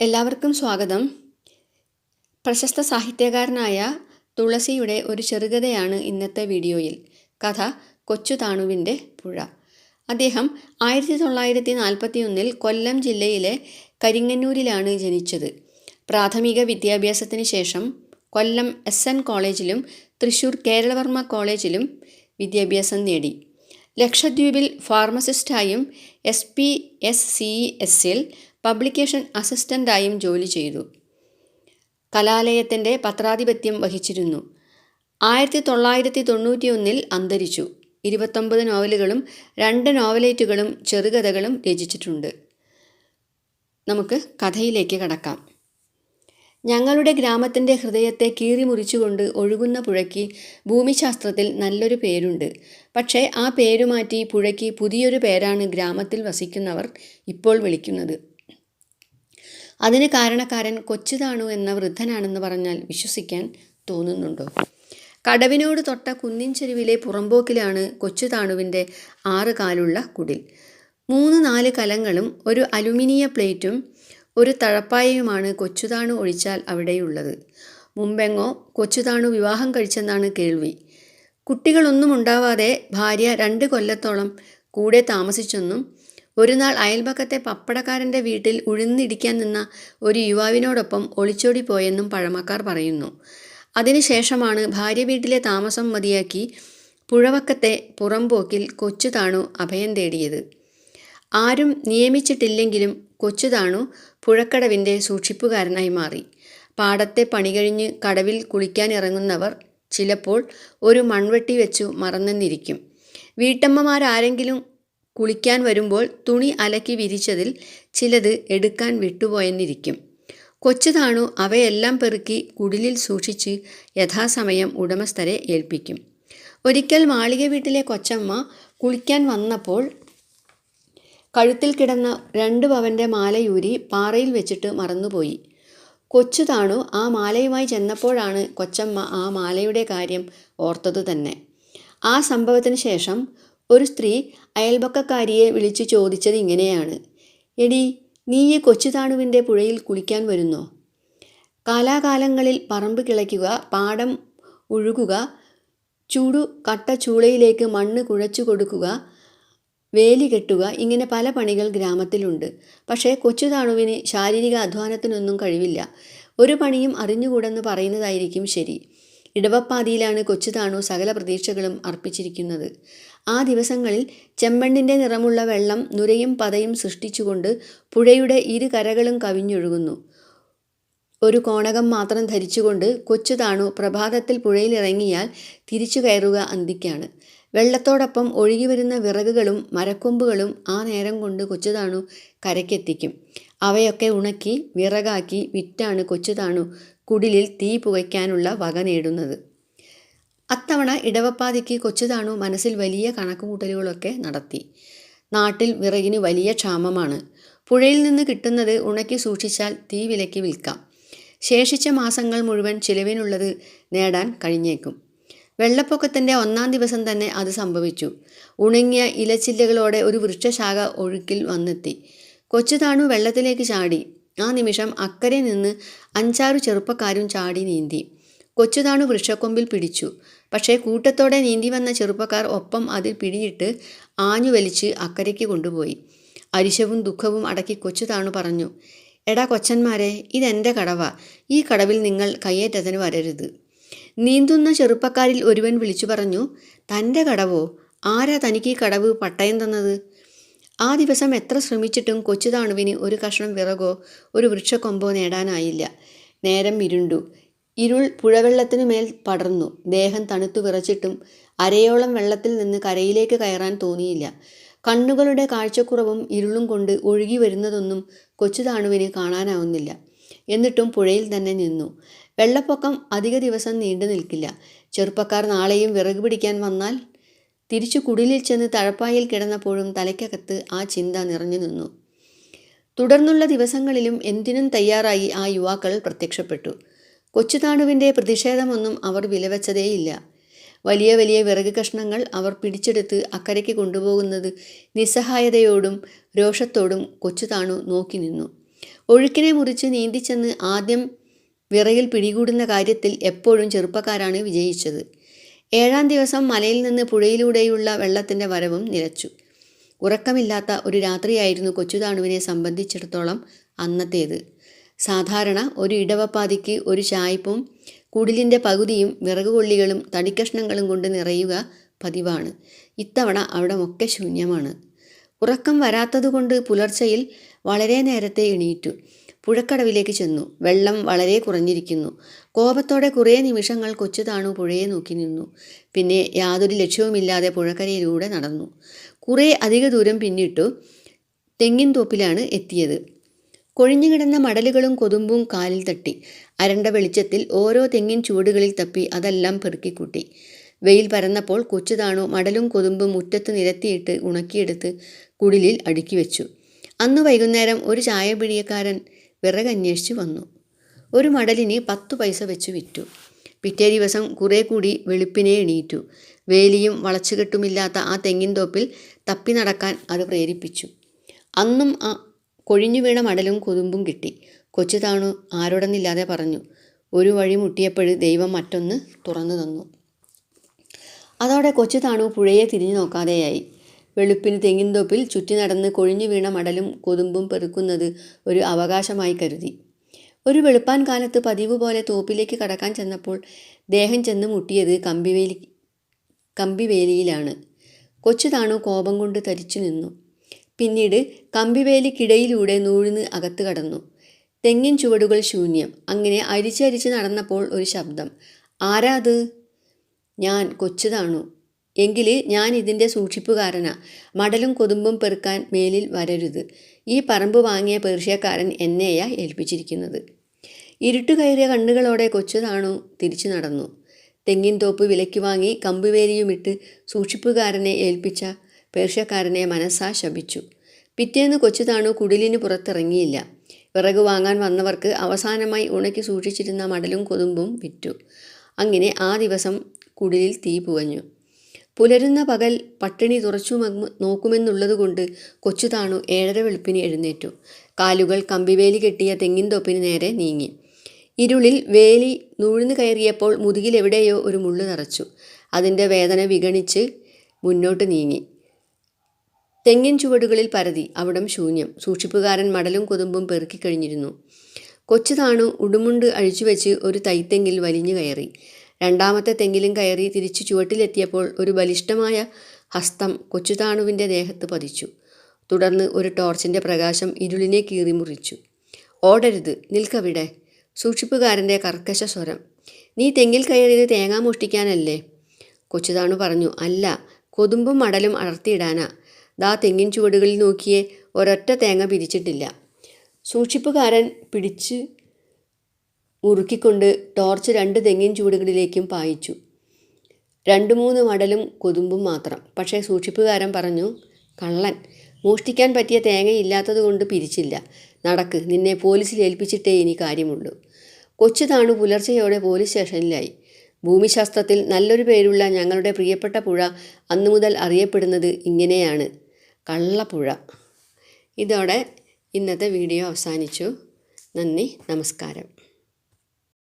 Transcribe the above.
എല്ലാവർക്കും സ്വാഗതം. പ്രശസ്ത സാഹിത്യകാരനായ തുളസിയുടെ ഒരു ചെറുകഥയാണ് ഇന്നത്തെ വീഡിയോയിൽ. കഥ കൊച്ചുതാണുവിൻ്റെ പുഴ. അദ്ദേഹം 1941 കൊല്ലം ജില്ലയിലെ കരിങ്ങന്നൂരിലാണ് ജനിച്ചത്. പ്രാഥമിക വിദ്യാഭ്യാസത്തിന് ശേഷം കൊല്ലം SN കോളേജിലും തൃശൂർ കേരളവർമ്മ കോളേജിലും വിദ്യാഭ്യാസം നേടി. ലക്ഷദ്വീപിൽ ഫാർമസിസ്റ്റായും SPSCESൽ പബ്ലിക്കേഷൻ അസിസ്റ്റൻ്റായും ജോലി ചെയ്തു. കലാലയത്തിൻ്റെ പത്രാധിപത്യം വഹിച്ചിരുന്നു. 1991 അന്തരിച്ചു. 29 നോവലുകളും 2 നോവലേറ്റുകളും ചെറുകഥകളും രചിച്ചിട്ടുണ്ട്. നമുക്ക് കഥയിലേക്ക് കടക്കാം. ഞങ്ങളുടെ ഗ്രാമത്തിൻ്റെ ഹൃദയത്തെ കീറിമുറിച്ചുകൊണ്ട് ഒഴുകുന്ന പുഴയ്ക്ക് ഭൂമിശാസ്ത്രത്തിൽ നല്ലൊരു പേരുണ്ട്. പക്ഷേ ആ പേരുമാറ്റി പുഴയ്ക്ക് പുതിയൊരു പേരാണ് ഗ്രാമത്തിൽ വസിക്കുന്നവർ ഇപ്പോൾ വിളിക്കുന്നത്. അതിന് കാരണക്കാരൻ കൊച്ചുതാണു എന്ന വൃദ്ധനാണെന്ന് പറഞ്ഞാൽ വിശ്വസിക്കാൻ തോന്നുന്നുണ്ടോ? കടവിനോട് തൊട്ട കുന്നിൻ ചെരുവിലെ പുറമ്പോക്കിലാണ് കൊച്ചുതാണുവിൻ്റെ 6 കാലുള്ള കുടിൽ. 3-4 കലങ്ങളും ഒരു അലുമിനിയ പ്ലേറ്റും ഒരു തഴപ്പായയുമാണ് കൊച്ചുതാണു ഒഴിച്ചാൽ അവിടെയുള്ളത്. മുമ്പെങ്ങോ കൊച്ചുതാണു വിവാഹം കഴിച്ചെന്നാണ് കേൾവി. കുട്ടികളൊന്നും ഉണ്ടാവാതെ ഭാര്യ 2 കൊല്ലത്തോളം കൂടെ താമസിച്ചെന്നും ഒരു നാൾ അയൽപക്കത്തെ പപ്പടക്കാരൻ്റെ വീട്ടിൽ ഉഴുന്നിടിക്കാൻ നിന്ന ഒരു യുവാവിനോടൊപ്പം ഒളിച്ചോടിപ്പോയെന്നും പഴമക്കാർ പറയുന്നു. അതിനുശേഷമാണ് ഭാര്യ വീട്ടിലെ താമസം മതിയാക്കി പുഴവക്കത്തെ പുറമ്പോക്കിൽ കൊച്ചുതാണു അഭയം തേടിയത്. ആരും നിയമിച്ചിട്ടില്ലെങ്കിലും കൊച്ചുതാണു പുഴക്കടവിൻ്റെ സൂക്ഷിപ്പുകാരനായി മാറി. പാടത്തെ പണി കഴിഞ്ഞ് കടവിൽ കുളിക്കാനിറങ്ങുന്നവർ ചിലപ്പോൾ ഒരു മൺവെട്ടി വെച്ചു മറന്നെന്നിരിക്കും. വീട്ടമ്മമാരാരെങ്കിലും കുളിക്കാൻ വരുമ്പോൾ തുണി അലക്കി വിരിച്ചതിൽ ചിലത് എടുക്കാൻ വിട്ടുപോയെന്നിരിക്കും. കൊച്ചുതാണു അവയെല്ലാം പെറുക്കി കുടിലിൽ സൂക്ഷിച്ച് യഥാസമയം ഉടമസ്ഥരെ ഏൽപ്പിക്കും. ഒരിക്കൽ മാളിക വീട്ടിലെ കൊച്ചമ്മ കുളിക്കാൻ വന്നപ്പോൾ കഴുത്തിൽ കിടന്ന 2 പവൻ്റെ മാലയൂരി പാറയിൽ വെച്ചിട്ട് മറന്നുപോയി. കൊച്ചുതാണു ആ മാലയുമായി ചെന്നപ്പോഴാണ് കൊച്ചമ്മ ആ മാലയുടെ കാര്യം ഓർത്തതു തന്നെ. ആ സംഭവത്തിന് ശേഷം ഒരു സ്ത്രീ അയൽപക്കക്കാരിയെ വിളിച്ചു ചോദിച്ചത് ഇങ്ങനെയാണ്: "എടി, നീ ഈ കൊച്ചുതാണുവിൻ്റെ പുഴയിൽ കുളിക്കാൻ വരുന്നോ? കാലാകാലങ്ങളിൽ പറമ്പ് കിളയ്ക്കുക, പാടം ഉഴുകുക, കട്ട ചൂളയിലേക്ക് മണ്ണ് കുഴച്ചു കൊടുക്കുക, വേലി കെട്ടുക, ഇങ്ങനെ പല പണികൾ ഗ്രാമത്തിലുണ്ട്. പക്ഷേ കൊച്ചുതാണുവിന് ശാരീരിക അധ്വാനത്തിനൊന്നും കഴിവില്ല. ഒരു പണിയും അറിഞ്ഞുകൂടെന്ന് പറയുന്നതായിരിക്കും ശരി." ഇടവപ്പാതിയിലാണ് കൊച്ചുതാണു സകല പ്രതീക്ഷകളും അർപ്പിച്ചിരിക്കുന്നത്. ആ ദിവസങ്ങളിൽ ചെമ്മണ്ണിൻ്റെ നിറമുള്ള വെള്ളം നുരയും പതയും സൃഷ്ടിച്ചുകൊണ്ട് പുഴയുടെ 2 കരകളും കവിഞ്ഞൊഴുകുന്നു. ഒരു കോണകം മാത്രം ധരിച്ചുകൊണ്ട് കൊച്ചുതാണു പ്രഭാതത്തിൽ പുഴയിലിറങ്ങിയാൽ തിരിച്ചു കയറുക അന്തിക്കാണ്. വെള്ളത്തോടൊപ്പം ഒഴുകിവരുന്ന വിറകുകളും മരക്കൊമ്പുകളും ആ നേരം കൊണ്ട് കൊച്ചുതാണു കരയ്ക്കെത്തിക്കും. അവയൊക്കെ ഉണക്കി വിറകാക്കി വിറ്റാണ് കൊച്ചുതാണു കുടിലിൽ തീ പുകയ്ക്കാനുള്ള വക നേടുന്നത്. അത്തവണ ഇടവപ്പാതിക്ക് കൊച്ചുതാണു മനസ്സിൽ വലിയ കണക്കുകൂട്ടലുകളൊക്കെ നടത്തി. നാട്ടിൽ വിറകിന് വലിയ ക്ഷാമമാണ്. പുഴയിൽ നിന്ന് കിട്ടുന്നത് ഉണക്കി സൂക്ഷിച്ചാൽ തീ വിലയ്ക്ക് വിൽക്കാം. ശേഷിച്ച മാസങ്ങൾ മുഴുവൻ ചിലവിനുള്ളത് നേടാൻ കഴിഞ്ഞേക്കും. വെള്ളപ്പൊക്കത്തിൻ്റെ 1-ാം ദിവസം തന്നെ അത് സംഭവിച്ചു. ഉണങ്ങിയ ഇലച്ചില്ലകളോടെ ഒരു വൃക്ഷശാഖ ഒഴുക്കിൽ വന്നെത്തി. കൊച്ചുതാണു വെള്ളത്തിലേക്ക് ചാടി. ആ നിമിഷം അക്കരെ നിന്ന് 5-6 ചെറുപ്പക്കാരും ചാടി നീന്തി. കൊച്ചുതാണു വൃക്ഷക്കൊമ്പിൽ പിടിച്ചു. പക്ഷേ കൂട്ടത്തോടെ നീന്തി വന്ന ചെറുപ്പക്കാർ ഒപ്പം അതിൽ പിടിയിട്ട് ആഞ്ഞു വലിച്ച് അക്കരയ്ക്ക് കൊണ്ടുപോയി. അരിശവും ദുഃഖവും അടക്കി കൊച്ചുതാണു പറഞ്ഞു: "എടാ കൊച്ചന്മാരെ, ഇതെൻ്റെ കടവാ. ഈ കടവിൽ നിങ്ങൾ കയ്യേറ്റത്തിന് വരരുത്." നീന്തുന്ന ചെറുപ്പക്കാരിൽ ഒരുവൻ വിളിച്ചു പറഞ്ഞു: "തൻ്റെ കടവോ? ആരാ തനിക്ക് ഈ കടവ് പട്ടയം തന്നത്?" ആ ദിവസം എത്ര ശ്രമിച്ചിട്ടും കൊച്ചുതാണുവിന് ഒരു കഷ്ണം വിറകോ ഒരു വൃക്ഷക്കൊമ്പോ നേടാനായില്ല. നേരം ഇരുണ്ടു. ഇരുൾ പുഴവെള്ളത്തിനു മേൽ പടർന്നു. ദേഹം തണുത്തു വിറച്ചിട്ടും അരയോളം വെള്ളത്തിൽ നിന്ന് കരയിലേക്ക് കയറാൻ തോന്നിയില്ല. കണ്ണുകളുടെ കാഴ്ചക്കുറവും ഇരുളും കൊണ്ട് ഒഴുകി വരുന്നതൊന്നും കൊച്ചുതാണുവിന് കാണാനാവുന്നില്ല. എന്നിട്ടും പുഴയിൽ തന്നെ നിന്നു. വെള്ളപ്പൊക്കം അധിക ദിവസം നീണ്ടു നിൽക്കില്ല. ചെറുപ്പക്കാർ നാളെയും വിറക് പിടിക്കാൻ വന്നാൽ? തിരിച്ചു കുടിലിൽ ചെന്ന് തഴപ്പായിൽ കിടന്നപ്പോഴും തലയ്ക്കകത്ത് ആ ചിന്ത നിറഞ്ഞു നിന്നു. തുടർന്നുള്ള ദിവസങ്ങളിലും എന്തിനും തയ്യാറായി ആ യുവാക്കൾ പ്രത്യക്ഷപ്പെട്ടു. കൊച്ചുതാണുവിൻ്റെ പ്രതിഷേധമൊന്നും അവർ വിലവെച്ചതേയില്ല. വലിയ വലിയ വിറക് കഷ്ണങ്ങൾ അവർ പിടിച്ചെടുത്ത് അക്കരയ്ക്ക് കൊണ്ടുപോകുന്നത് നിസ്സഹായതയോടും രോഷത്തോടും കൊച്ചുതാണു നോക്കി നിന്നു. ഒഴുക്കിനെ മുറിച്ച് നീന്തിച്ചെന്ന് ആദ്യം വിറയിൽ പിടികൂടുന്ന കാര്യത്തിൽ എപ്പോഴും ചെറുപ്പക്കാരാണ് വിജയിച്ചത്. 7-ാം ദിവസം മലയിൽ നിന്ന് പുഴയിലൂടെയുള്ള വെള്ളത്തിൻ്റെ വരവും നിലച്ചു. ഉറക്കമില്ലാത്ത ഒരു രാത്രിയായിരുന്നു കൊച്ചുതാണുവിനെ സംബന്ധിച്ചിടത്തോളം അന്നത്തേത്. സാധാരണ ഒരു ഇടവപ്പാതിക്ക് ഒരു ചായ്പും കുടിലിൻ്റെ പകുതിയും വിറകുകൊള്ളികളും തടിക്കഷ്ണങ്ങളും കൊണ്ട് നിറയുക പതിവാണ്. ഇത്തവണ അവിടമൊക്കെ ശൂന്യമാണ്. ഉറക്കം വരാത്തതുകൊണ്ട് പുലർച്ചയിൽ വളരെ നേരത്തെ എണീറ്റു. പുഴക്കടവിലേക്ക് ചെന്നു. വെള്ളം വളരെ കുറഞ്ഞിരിക്കുന്നു. കോപത്തോടെ കുറേ നിമിഷങ്ങൾ കൊച്ചുതാണു പുഴയെ നോക്കി നിന്നു. പിന്നെ യാതൊരു ലക്ഷ്യവുമില്ലാതെ പുഴക്കരയിലൂടെ നടന്നു. കുറേ അധിക ദൂരം പിന്നിട്ടു തെങ്ങിൻ തോപ്പിലാണ് എത്തിയത്. കൊഴിഞ്ഞുകിടന്ന മടലുകളും കൊതുമ്പും കാലിൽ തട്ടി. അരണ്ട വെളിച്ചത്തിൽ ഓരോ തെങ്ങിൻ ചുവടുകളിൽ തപ്പി അതെല്ലാം പെറുക്കിക്കൂട്ടി. വെയിൽ പരന്നപ്പോൾ കൊച്ചുതാണു മടലും കൊതുമ്പും മുറ്റത്ത് നിരത്തിയിട്ട് ഉണക്കിയെടുത്ത് കുടിലിൽ അടുക്കി വെച്ചു. അന്ന് വൈകുന്നേരം ഒരു ചായപിടിയക്കാരൻ വിറകന്വേഷിച്ചു വന്നു. ഒരു മടലിന് 10 പൈസ വെച്ചു വിറ്റു. പിറ്റേ ദിവസം കുറേ കൂടി വെളുപ്പിനെ എണീറ്റു. വേലിയും വളച്ചുകെട്ടുമില്ലാത്ത ആ തെങ്ങിൻ തോപ്പിൽ തപ്പി നടക്കാൻ അത് പ്രേരിപ്പിച്ചു. അന്നും ആ കൊഴിഞ്ഞു വീണ മടലും കൊതുമ്പും കിട്ടി. കൊച്ചുതാണു ആരോടെന്നില്ലാതെ പറഞ്ഞു. ഒരു വഴി മുട്ടിയപ്പോൾ ദൈവം മറ്റൊന്ന് തുറന്നു തന്നു. അതോടെ കൊച്ചുതാണു പുഴയെ തിരിഞ്ഞു നോക്കാതെയായി. വെളുപ്പിന് തെങ്ങിൻതോപ്പിൽ ചുറ്റി നടന്ന് കൊഴിഞ്ഞു വീണ മടലും കൊതുമ്പും പെറുക്കുന്നത് ഒരു അവകാശമായി കരുതി. ഒരു വെളുപ്പാൻ കാലത്ത് പതിവ് പോലെ തോപ്പിലേക്ക് കടക്കാൻ ചെന്നപ്പോൾ ദേഹം ചെന്ന് മുട്ടിയത് കമ്പിവേലിയിലാണ്. കൊച്ചുതാണു കോപം കൊണ്ട് തരിച്ചു നിന്നു. പിന്നീട് കമ്പിവേലിക്കിടയിലൂടെ നൂഴ്ന്ന് അകത്ത് കടന്നു. തെങ്ങിൻ ചുവടുകൾ ശൂന്യം. അങ്ങനെ അരിച്ചരിച്ച് നടന്നപ്പോൾ ഒരു ശബ്ദം. ആരാ അത്? ഞാൻ, കൊച്ചുതാണു. എങ്കിൽ ഞാൻ ഇതിൻ്റെ സൂക്ഷിപ്പുകാരനാ. മടലും കൊതുമ്പും പെറുക്കാൻ മേലിൽ വരരുത്. ഈ പറമ്പ് വാങ്ങിയ പേർഷ്യക്കാരൻ എന്നെയാ ഏൽപ്പിച്ചിരിക്കുന്നത്. ഇരുട്ടുകയറിയ കണ്ണുകളോടെ കൊച്ചുതാണു തിരിച്ചു നടന്നു. തെങ്ങിൻ തോപ്പ് വിലയ്ക്ക് വാങ്ങി കമ്പുവേലിയുമിട്ട് സൂക്ഷിപ്പുകാരനെ ഏൽപ്പിച്ച പേർഷ്യക്കാരനെ മനസ്സാ ശപിച്ചു. പിറ്റേന്ന് കൊച്ചുതാണു കുടിലിന് പുറത്തിറങ്ങിയില്ല. വിറക് വാങ്ങാൻ വന്നവർക്ക് അവസാനമായി ഉണക്കി സൂക്ഷിച്ചിരുന്ന മടലും കൊതുമ്പും വിറ്റു. അങ്ങനെ ആ ദിവസം കുടിലിൽ തീ പുകഞ്ഞു. പുലരുന്ന പകൽ പട്ടിണി തുറച്ചു നോക്കുമെന്നുള്ളതുകൊണ്ട് കൊച്ചുതാണു 7:30 വെളുപ്പിന് എഴുന്നേറ്റു. കാലുകൾ കമ്പിവേലി കെട്ടിയ തെങ്ങിൻ തോപ്പിന് നേരെ നീങ്ങി. ഇരുളിൽ വേലി നൂഴ്ന്നു കയറിയപ്പോൾ മുതുകിലെവിടെയോ ഒരു മുള്ളു തറച്ചു. അതിൻ്റെ വേദന വിഗണിച്ച് മുന്നോട്ട് നീങ്ങി. തെങ്ങിൻ ചുവടുകളിൽ പരതി. അവിടം ശൂന്യം. സൂക്ഷിപ്പുകാരൻ മടലും കൊതുമ്പും പെറുക്കിക്കഴിഞ്ഞിരുന്നു. കൊച്ചുതാണു ഉടുമുണ്ട് അഴിച്ചുവെച്ച് ഒരു തൈത്തെങ്ങിൽ വലിഞ്ഞു കയറി. രണ്ടാമത്തെ തെങ്ങിലും കയറി തിരിച്ചു ചുവട്ടിലെത്തിയപ്പോൾ ഒരു ബലിഷ്ഠമായ ഹസ്തം കൊച്ചുതാണുവിൻ്റെ ദേഹത്ത് പതിച്ചു. തുടർന്ന് ഒരു ടോർച്ചിൻ്റെ പ്രകാശം ഇരുളിനെ കീറിമുറിച്ചു. ഓടരുത്, നിൽക്കവിടെ. സൂക്ഷിപ്പുകാരൻ്റെ കർക്കശ സ്വരം. നീ തെങ്ങിൽ കയറിയത് തേങ്ങ മോഷ്ടിക്കാനല്ലേ? കൊച്ചുതാണു പറഞ്ഞു. അല്ല, കൊതുമ്പും മടലും അടർത്തിയിടാനാ. ദാ തെങ്ങിൻ ചുവടുകളിൽ നോക്കിയേ, ഒരൊറ്റ തേങ്ങ പിരിച്ചിട്ടില്ല. സൂക്ഷിപ്പുകാരൻ പിടിച്ച് മുറുക്കിക്കൊണ്ട് ടോർച്ച് 2 തെങ്ങിൻ ചുവടുകളിലേക്കും പായിച്ചു. 2-3 മടലും കൊതുമ്പും മാത്രം. പക്ഷേ സൂക്ഷിപ്പുകാരൻ പറഞ്ഞു, കള്ളൻ, മോഷ്ടിക്കാൻ പറ്റിയ തേങ്ങയില്ലാത്തത് കൊണ്ട് പിരിച്ചില്ല. നടക്ക്, നിന്നെ പോലീസിൽ ഏൽപ്പിച്ചിട്ടേ ഇനി കാര്യമുള്ളൂ. കൊച്ചുതാണു പുലർച്ചയോടെ പോലീസ് സ്റ്റേഷനിലായി. ഭൂമിശാസ്ത്രത്തിൽ നല്ലൊരു പേരുള്ള ഞങ്ങളുടെ പ്രിയപ്പെട്ട പുഴ അന്നു മുതൽ അറിയപ്പെടുന്നത് ഇങ്ങനെയാണ്, കള്ളപ്പുഴ. ഇതോടെ ഇന്നത്തെ വീഡിയോ അവസാനിച്ചു. നന്ദി, നമസ്കാരം.